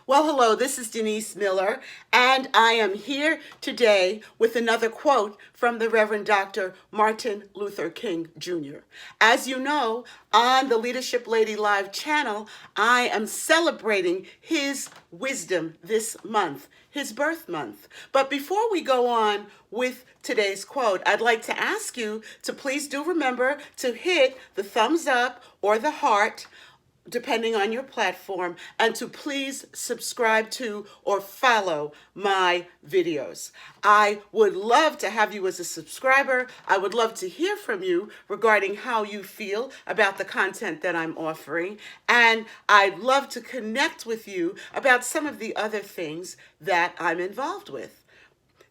Well, hello, this is Denise Miller, and I am here today with another quote from the Reverend Dr. Martin Luther King Jr. As you know, on the Leadership Lady Live channel, I am celebrating his wisdom this month, his birth month. But before we go on with today's quote, I'd like to ask you to please do remember to hit the thumbs up or the heart depending on your platform, and to please subscribe to or follow my videos. I would love to have you as a subscriber. I would love to hear from you regarding how you feel about the content that I'm offering, and I'd love to connect with you about some of the other things that I'm involved with.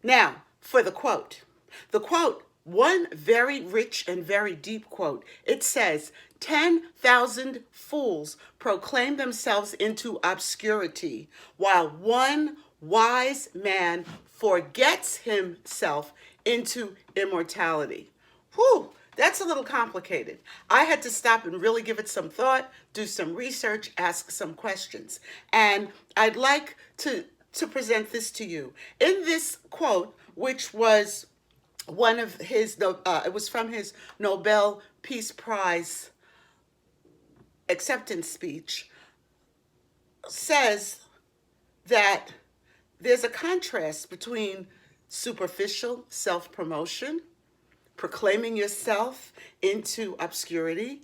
Now, for the quote. The quote, one very rich and very deep quote. It says, 10,000 fools proclaim themselves into obscurity, while one wise man forgets himself into immortality. Whew, that's a little complicated. I had to stop and really give it some thought, do some research, ask some questions. And I'd like to present this to you. In this quote, which was one of his, it was from his Nobel Peace Prize acceptance speech, says that there's a contrast between superficial self-promotion, proclaiming yourself into obscurity,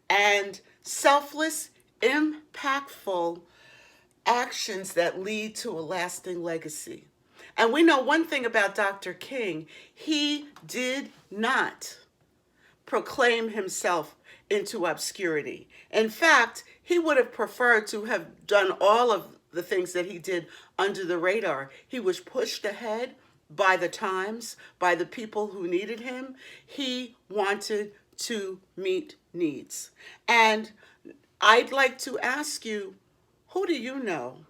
and selfless, impactful actions that lead to a lasting legacy. And we know one thing about Dr. King, he did not proclaim himself into obscurity. In fact, he would have preferred to have done all of the things that he did under the radar. He was pushed ahead by the times, by the people who needed him. He wanted to meet needs. And I'd like to ask you, who do you know?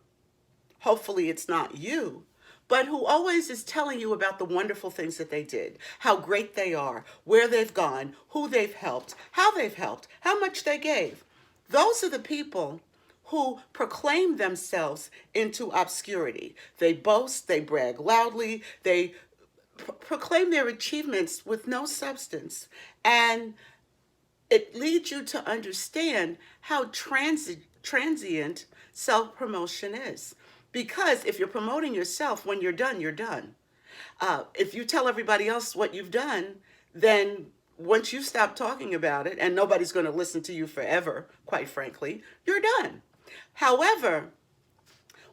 Hopefully it's not you, but who always is telling you about the wonderful things that they did, how great they are, where they've gone, who they've helped, how much they gave. Those are the people who proclaim themselves into obscurity. They boast, they brag loudly, they proclaim their achievements with no substance. And it leads you to understand how transient self-promotion is. Because if you're promoting yourself, when you're done, you're done. If you tell everybody else what you've done, then once you stop talking about it, and nobody's going to listen to you forever, quite frankly, you're done. However,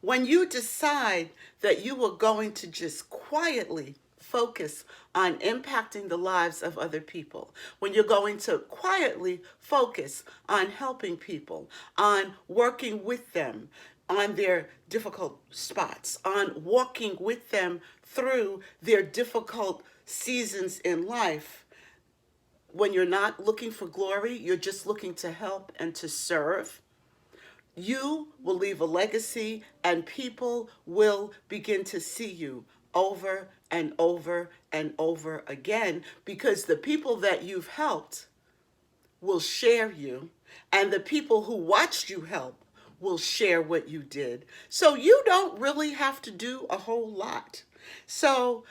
when you decide that you are going to just quietly focus on impacting the lives of other people, when you're going to quietly focus on helping people, on working with them, on their difficult spots, on walking with them through their difficult seasons in life, when you're not looking for glory, you're just looking to help and to serve, you will leave a legacy and people will begin to see you over and over and over again, because the people that you've helped will share you, and the people who watched you help will share what you did. So you don't really have to do a whole lot. So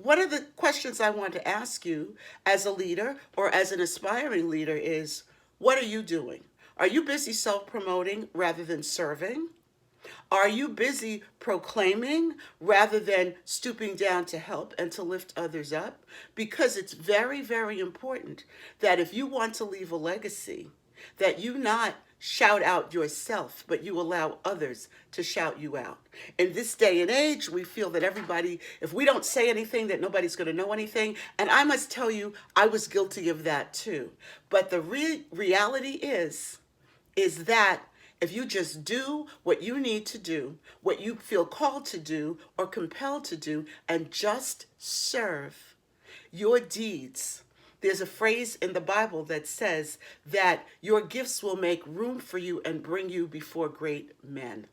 one of the questions I want to ask you as a leader or as an aspiring leader is, what are you doing? Are you busy self-promoting rather than serving? Are you busy proclaiming rather than stooping down to help and to lift others up? Because it's very, very important that if you want to leave a legacy, that you not shout out yourself, but you allow others to shout you out. In this day and age, we feel that everybody, if we don't say anything, that nobody's going to know anything. And I must tell you, I was guilty of that too. But the reality is that if you just do what you need to do, what you feel called to do or compelled to do, and just serve, your deeds. There's a phrase in the Bible that says that your gifts will make room for you and bring you before great men.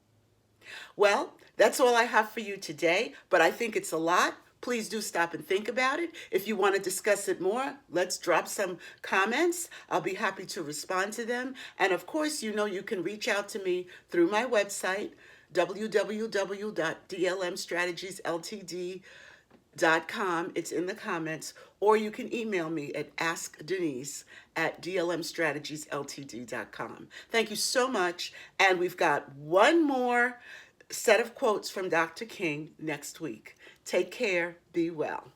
Well, that's all I have for you today, but I think it's a lot. Please do stop and think about it. If you want to discuss it more, let's drop some comments. I'll be happy to respond to them. And of course, you know you can reach out to me through my website, www.dlmstrategiesltd.com. It's in the comments, or you can email me at askdenise@dlmstrategiesltd.com. Thank you so much. And we've got one more set of quotes from Dr. King next week. Take care. Be well.